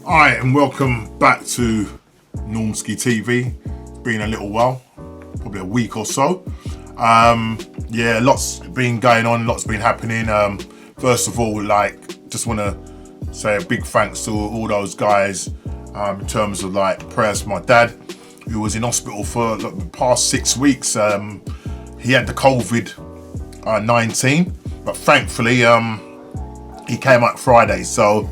Hi and welcome back to Normski TV. It's been a little while, probably a week or so. Lots been going on, lots been happening. First of all, just want to say a big thanks to all those guys in terms of prayers for my dad, who was in hospital for the past 6 weeks. He had the COVID-19, but thankfully he came out Friday. So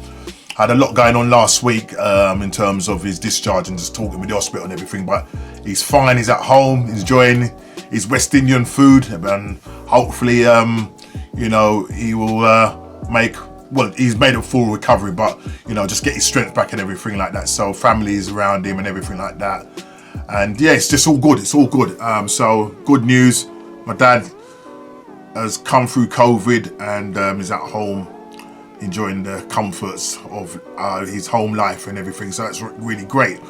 had a lot going on last week in terms of his discharge and just talking with the hospital and everything, but he's fine, he's at home, he's enjoying his West Indian food, and hopefully he will he's made a full recovery, but just get his strength back and everything like that. So family is around him and everything like that, and yeah, it's just all good, so good news. My dad has come through COVID and is at home enjoying the comforts of his home life and everything, so that's really great.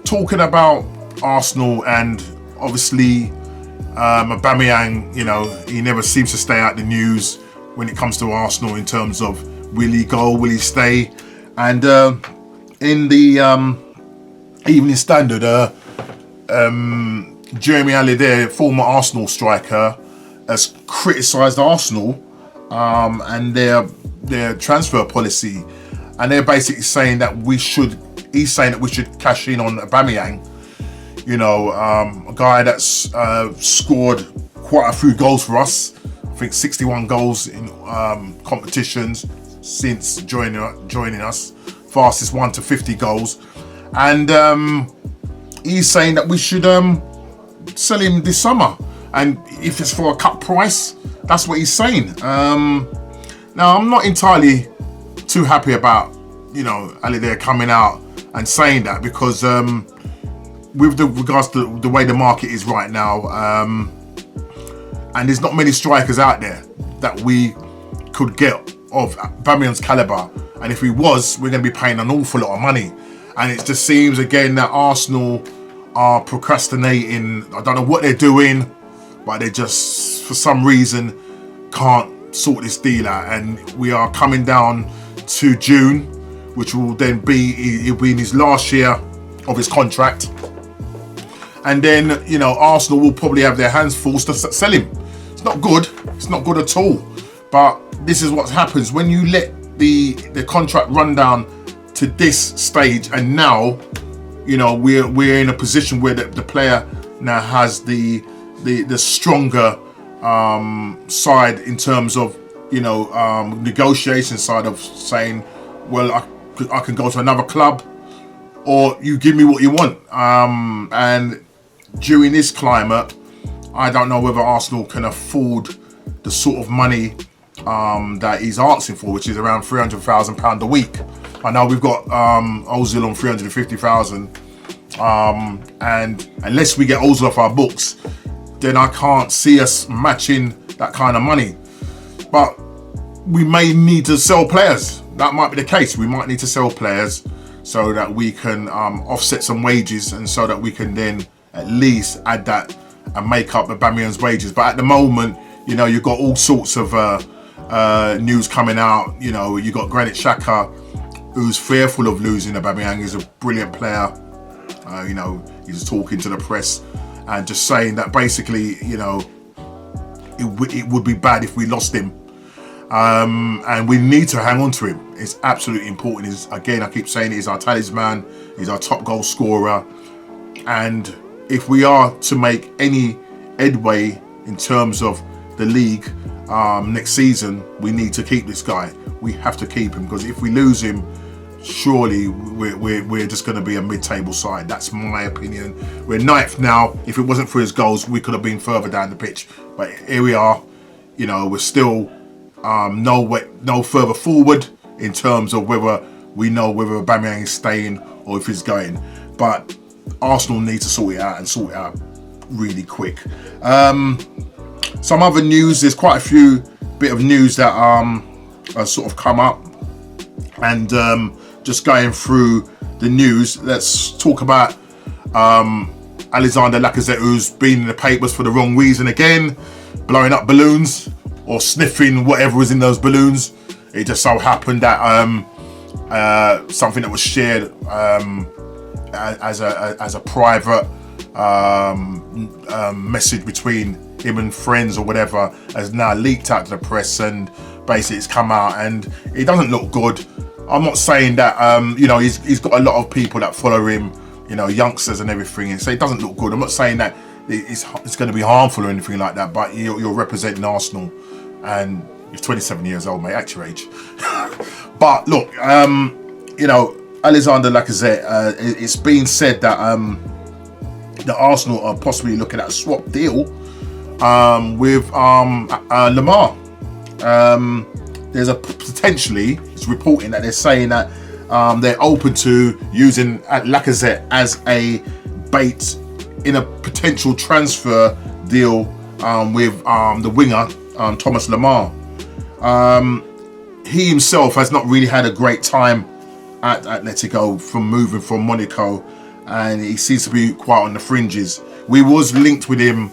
Talking about Arsenal, and obviously Aubameyang, he never seems to stay out the news when it comes to Arsenal in terms of will he go, will he stay. And in the Evening Standard, Jeremy Alliday, former Arsenal striker, has criticised Arsenal and their transfer policy, and they're basically saying that he's saying that we should cash in on Aubameyang, a guy that's scored quite a few goals for us. I think 61 goals in competitions since joining us, fastest one to 50 goals, and he's saying that we should sell him this summer, and if it's for a cut price, that's what he's saying. Now, I'm not entirely too happy about, Alliday coming out and saying that, because with regards to the way the market is right now, and there's not many strikers out there that we could get of Aubameyang's caliber, and if he was, we're going to be paying an awful lot of money. And it just seems again that Arsenal are procrastinating. I don't know what they're doing, but they just, for some reason, can't sort this deal out. And we are coming down to June, which will then he'll be in his last year of his contract. And then, Arsenal will probably have their hands full to sell him. It's not good. It's not good at all. But this is what happens when you let the contract run down to this stage. And now, we're in a position where the player now has the stronger side in terms of negotiation side of saying, well, I can go to another club, or you give me what you want. And during this climate, I don't know whether Arsenal can afford the sort of money that he's asking for, which is around £300,000 a week. I know we've got Ozil on 350,000, and unless we get Ozil off our books, then I can't see us matching that kind of money. But we may need to sell players. That might be the case. We might need to sell players so that we can offset some wages, and so that we can then at least add that and make up Aubameyang's wages. But at the moment, you've got all sorts of news coming out. You got Granit Xhaka, who's fearful of losing Aubameyang. He's a brilliant player. He's talking to the press and just saying that basically, it would be bad if we lost him. And we need to hang on to him. It's absolutely important. I keep saying he's our talisman. He's our top goal scorer. And if we are to make any headway in terms of the league next season, we need to keep this guy. We have to keep him, because if we lose him, surely we're just going to be a mid-table side. That's my opinion. We're ninth now. If it wasn't for his goals, we could have been further down the pitch. But here we are. We're still no further forward in terms of whether Aubameyang is staying or if he's going. But Arsenal need to sort it out really quick. Some other news. There's quite a few bit of news that sort of come up, and just going through the news, let's talk about Alexander Lacazette, who's been in the papers for the wrong reason again, blowing up balloons or sniffing whatever was in those balloons. It just so happened that something that was shared as a private message between him and friends or whatever, has now leaked out to the press, and basically it's come out and it doesn't look good. I'm not saying that he's got a lot of people that follow him, youngsters and everything, and so it doesn't look good. I'm not saying that it's going to be harmful or anything like that, but you're representing Arsenal and you're 27 years old, mate, at your age. But look, Alexander Lacazette, it's been said that Arsenal are possibly looking at a swap deal with Lamar. There's potentially, it's reporting that they're saying that they're open to using Lacazette as a bait in a potential transfer deal with the winger, Thomas Lamar. He himself has not really had a great time at Atletico from moving from Monaco, and he seems to be quite on the fringes. We was linked with him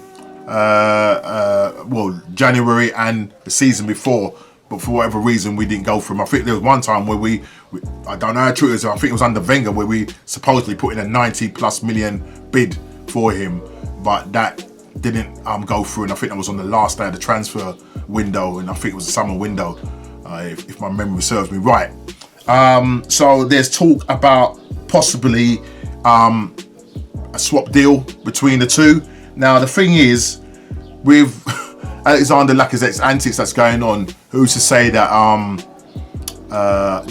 January and the season before, but for whatever reason we didn't go for him. I think there was one time where we I don't know how true it is, I think it was under Wenger, where we supposedly put in a 90+ million bid for him, but that didn't go through, and I think that was on the last day of the transfer window, and I think it was the summer window, if my memory serves me right. So there's talk about possibly a swap deal between the two. Now the thing is, with Alexander Lacazette's antics that's going on, who's to say that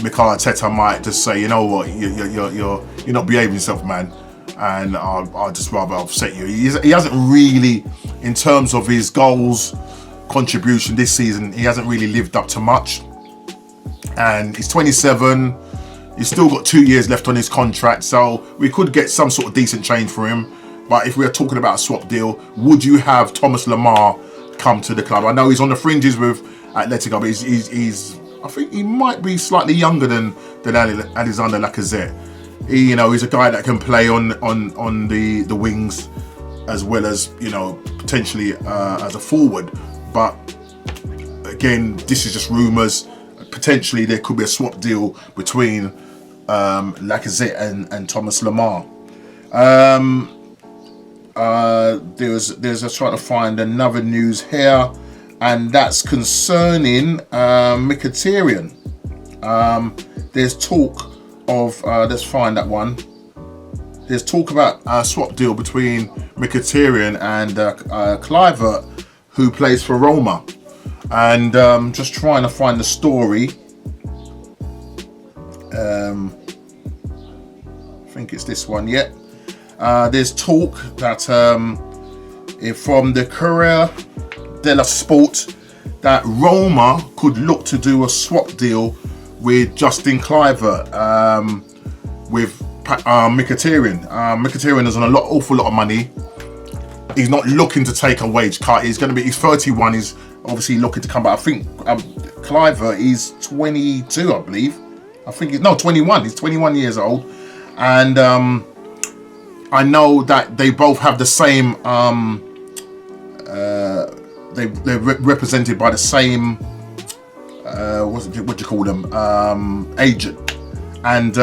Mikel Arteta might just say, you know what, you're not behaving yourself, man, and I'll just rather upset you. He hasn't really, in terms of his goals contribution this season, he hasn't really lived up to much. And he's 27. He's still got 2 years left on his contract, so we could get some sort of decent change for him. But if we're talking about a swap deal, would you have Thomas Lamar come to the club? I know he's on the fringes with Atletico, but he's I think he might be slightly younger than Alexander Lacazette. He's a guy that can play on the wings as well as potentially as a forward. But again, this is just rumours. Potentially there could be a swap deal between Lacazette and Thomas Lamar. There's just trying to find another news here, and that's concerning Mkhitaryan. There's talk of let's find that one. There's talk about a swap deal between Mkhitaryan and Kluivert, who plays for Roma. And just trying to find the story. I think it's this one. Yeah. There's talk that from the Corriere dello Sport that Roma could look to do a swap deal with Justin Kluivert with Mkhitaryan. Mkhitaryan is on an awful lot of money. He's not looking to take a wage cut. He's 31. He's obviously looking to come back. I think Kluivert is 22, I believe. I think 21. He's 21 years old, and I know that they both have the same. They're represented by the same. What do you call them? Agent, and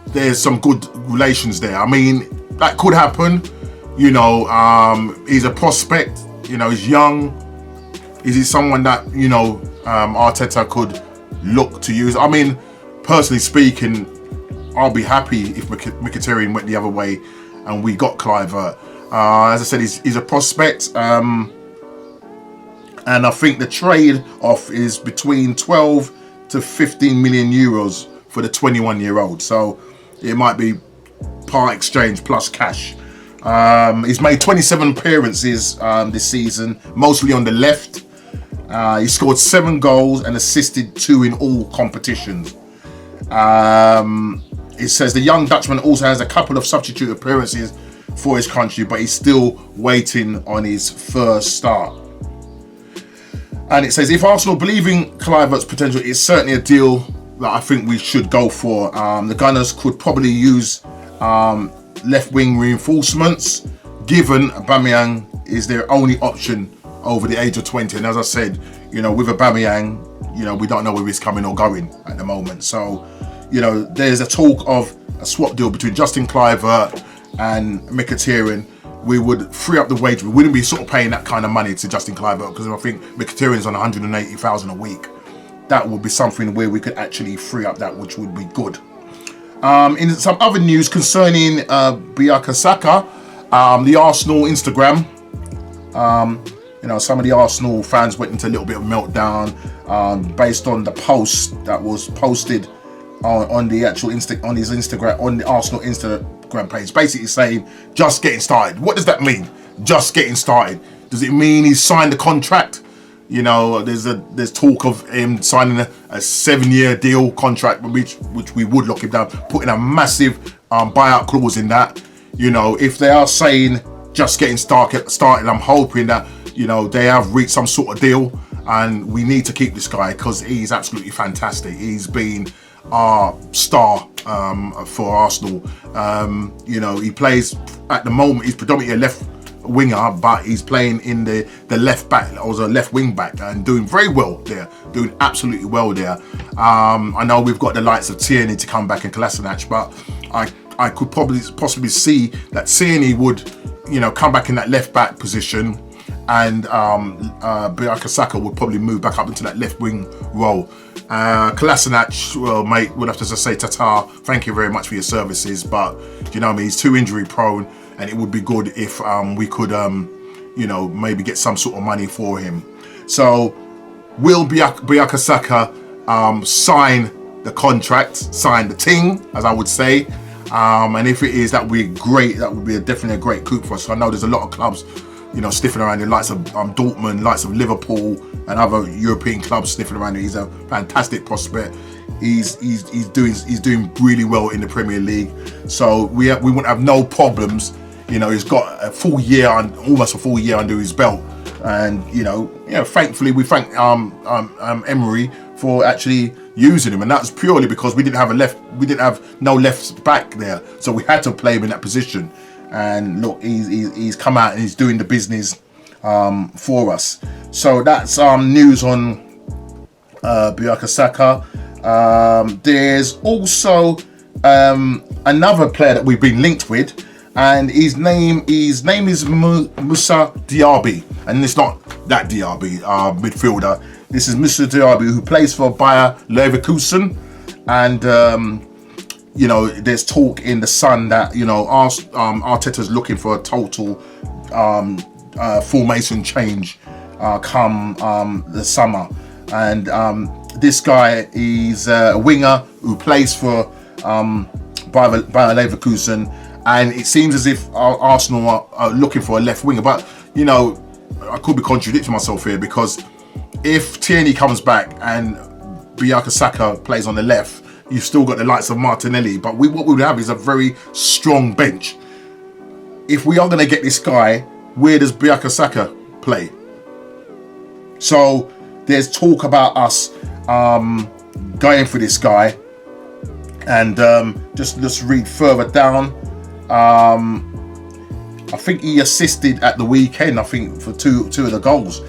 there's some good relations there. I mean, that could happen. He's a prospect. He's young. Is he someone that Arteta could look to use? I mean, personally speaking, I'll be happy if Mkhitaryan went the other way and we got Kluivert. As I said, he's a prospect, and I think the trade-off is between 12 to 15 million euros for the 21-year-old. So it might be part exchange plus cash. He's made 27 appearances this season, mostly on the left. He scored 7 goals and assisted 2 in all competitions. It says the young Dutchman also has a couple of substitute appearances for his country, but he's still waiting on his first start. And it says, if Arsenal believe in Kluivert's potential, it's certainly a deal that I think we should go for. The Gunners could probably use left wing reinforcements, given Aubameyang is their only option over the age of 20. And as I said, you know, with Aubameyang, you know, we don't know where he's coming or going at the moment. So, you know, there's a talk of a swap deal between Justin Kluivert and Mkhitaryan. We would free up the wage. We wouldn't be sort of paying that kind of money to Justin Kluivert, because I think Mkhitaryan's on 180,000 a week. That would be something where we could actually free up that, which would be good. In some other news concerning Bukayo Saka, the Arsenal Instagram, you know, some of the Arsenal fans went into a little bit of meltdown based on the post that was posted on the actual on his Instagram, on the Arsenal Instagram page, basically saying just getting started. What does that mean? Just getting started. Does it mean he's signed the contract? You know, there's talk of him signing a 7-year deal contract, which we would lock him down, putting a massive buyout clause in that. You know, if they are saying just getting started, I'm hoping that, you know, they have reached some sort of deal, and we need to keep this guy because he's absolutely fantastic. He's been our star for Arsenal. You know, he plays at the moment, he's predominantly a left winger, but he's playing in the left back, or a left wing back, and doing very well there, doing absolutely well there. I know we've got the likes of Tierney to come back and Kolasinac, but I could possibly see that Tierney would, you know, come back in that left back position, and Bukayo Saka would probably move back up into that left wing role. Kolasinac, well, mate, we'll have to just say ta-ta, thank you very much for your services, but you know what I mean, he's too injury prone, and it would be good if we could, you know, maybe get some sort of money for him. So, will Bukayo Saka sign the contract, sign the ting, as I would say? And if it is, that would be great. That would be definitely a great coup for us. So I know there's a lot of clubs, you know, sniffing around, the likes of Dortmund, likes of Liverpool, and other European clubs sniffing around. He's a fantastic prospect. He's doing really well in the Premier League. So we wouldn't have no problems. You know, he's got a full year, almost a full year under his belt, and you know, thankfully we thank Emery for actually using him, and that's purely because we didn't have no left back there, so we had to play him in that position. And look, he's come out and he's doing the business for us. So that's news on Bukayo Saka. There's also another player that we've been linked with, and his name is Moussa Diaby, and it's not that Diaby midfielder. This is Moussa Diaby, who plays for Bayer Leverkusen, and you know, there's talk in the Sun that, you know, Arteta's looking for a total formation change come the summer, and this guy is a winger who plays for Bayer Leverkusen, and it seems as if Arsenal are looking for a left winger. But you know, I could be contradicting myself here, because if Tierney comes back and Bukayo Saka plays on the left, you've still got the likes of Martinelli. But what we would have is a very strong bench. If we are going to get this guy, where does Bukayo Saka play? So there's talk about us going for this guy, and just read further down. I think he assisted at the weekend, I think, for two of the goals.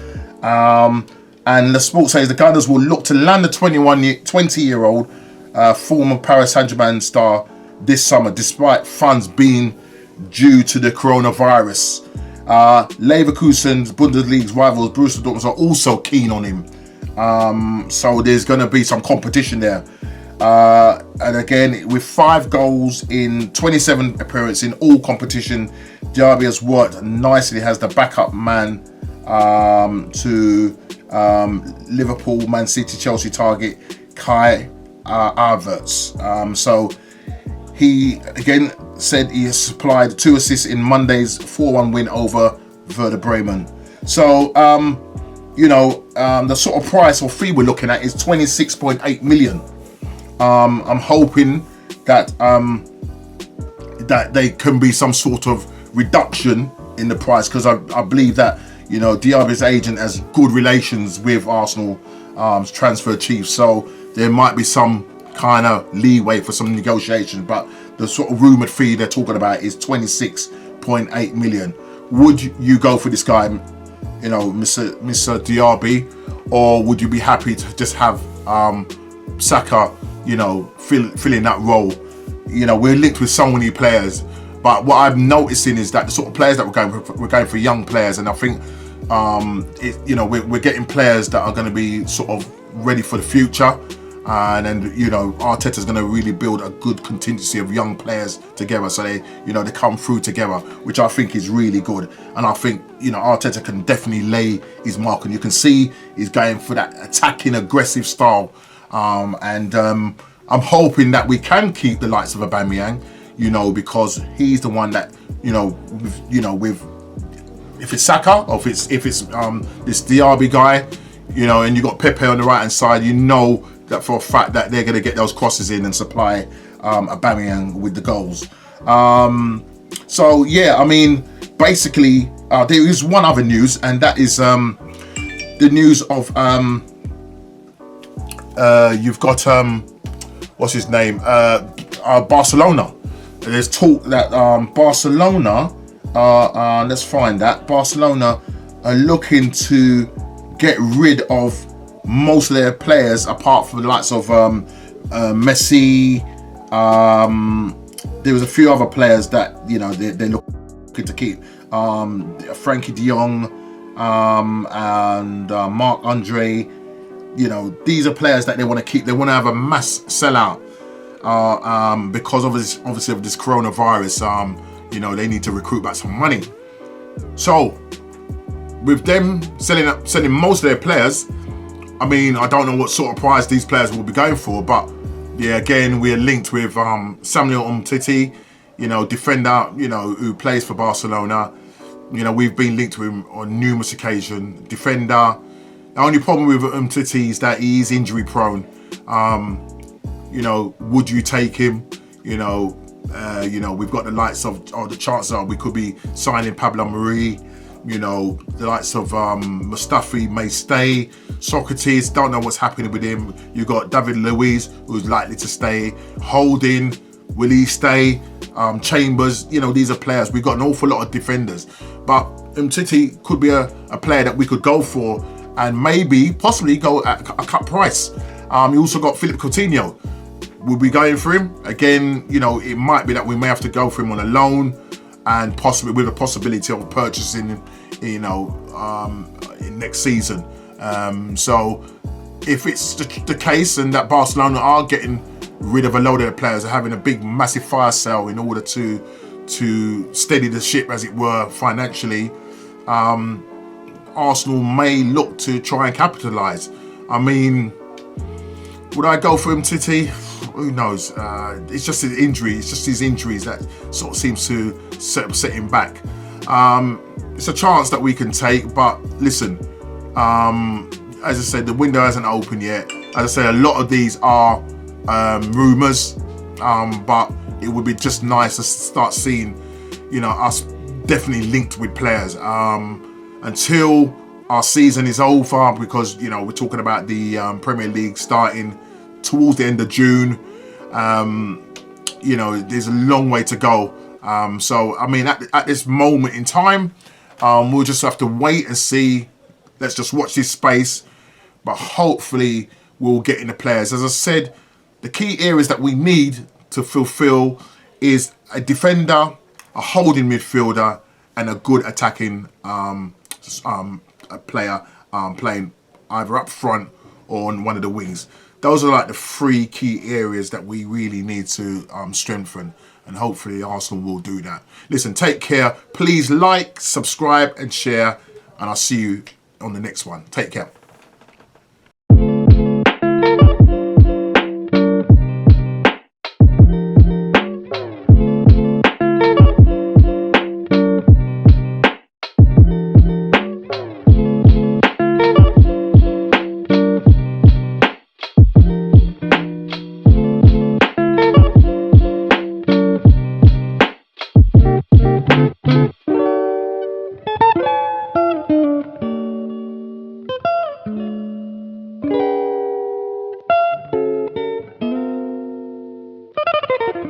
And the sport says the Gunners will look to land the 20-year-old former Paris Saint-Germain star this summer, despite funds being due to the coronavirus. Leverkusen's Bundesliga's rivals, Borussia Dortmund, are also keen on him. So there's going to be some competition there. And again, with 5 goals in 27 appearances in all competition, Diaby has worked nicely as the backup man to Liverpool, Man City, Chelsea target Kai Havertz. So he again said he has supplied 2 assists in Monday's 4-1 win over Werder Bremen. So you know, the sort of price or fee we're looking at is 26.8 million. I'm hoping that that there can be some sort of reduction in the price, because I believe that, you know, Diaby's agent has good relations with Arsenal transfer chief, so there might be some kind of leeway for some negotiation. But the sort of rumoured fee they're talking about is 26.8 million. Would you go for this guy, you know, Mr. Diaby, or would you be happy to just have Saka, you know, filling that role? You know, we're linked with so many players, but what I'm noticing is that the sort of players that we're going for young players, and I think you know, we're getting players that are going to be sort of ready for the future. And then, you know, Arteta's going to really build a good contingency of young players together, so they, you know, they come through together, which I think is really good. And I think, you know, Arteta can definitely lay his mark, and you can see he's going for that attacking, aggressive style. I'm hoping that we can keep the likes of Aubameyang, you know, because he's the one that, with if it's Saka or if it's this Diaby guy, you know, and you got Pepe on the right hand side, you know that for a fact that they're going to get those crosses in and supply Aubameyang with the goals. So yeah, I mean, basically there is one other news, and that is the news of you've got what's his name, Barcelona. There's talk that Barcelona let's find that Barcelona are looking to get rid of most of their players, apart from the likes of Messi. There was a few other players that, you know, they're looking to keep. Frankie de Jong and Marc Andre. You know, these are players that they want to keep. They want to have a mass sellout because of this, obviously, of this coronavirus. You know, they need to recruit back some money. So with them selling most of their players, I mean, I don't know what sort of price these players will be going for, but yeah, again, we're linked with Samuel Umtiti, you know, defender, you know, who plays for Barcelona. You know, we've been linked with him on numerous occasions. Defender. The only problem with Umtiti is that he is injury prone. You know, would you take him? You know, we've got the likes of, or the chances are we could be signing Pablo Mari. You know, the likes of Mustafi may stay. Socrates, don't know what's happening with him. You got David Luiz, who's likely to stay. Holding, will he stay? Chambers, you know, these are players. We've got an awful lot of defenders, but Umtiti could be a player that we could go for, and maybe possibly go at a cut price. You also got Philippe Coutinho. Will we going for him again? You know, it might be that we may have to go for him on a loan, and possibly with a possibility of purchasing, you know, in next season. So if it's the case, and that Barcelona are getting rid of a load of their players, are having a big, massive fire sale in order to steady the ship, as it were, financially, Arsenal may look to try and capitalise. I mean, would I go for him, Titi? Who knows? It's just his injury. It's just his injuries that sort of seems to set him back. It's a chance that we can take, but listen, as I said, the window hasn't opened yet. As I say, a lot of these are rumours, but it would be just nice to start seeing, you know, us definitely linked with players until our season is over, because, you know, we're talking about the Premier League starting towards the end of June. You know, there's a long way to go. So, I mean, at this moment in time, we'll just have to wait and see. Let's just watch this space. But hopefully, we'll get in the players. As I said, the key areas that we need to fulfill is a defender, a holding midfielder, and a good attacking player playing either up front or on one of the wings. Those are like the three key areas that we really need to strengthen, and hopefully Arsenal will do that. Listen, take care. Please like, subscribe and share, and I'll see you on the next one. Take care.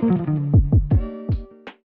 Mm-hmm.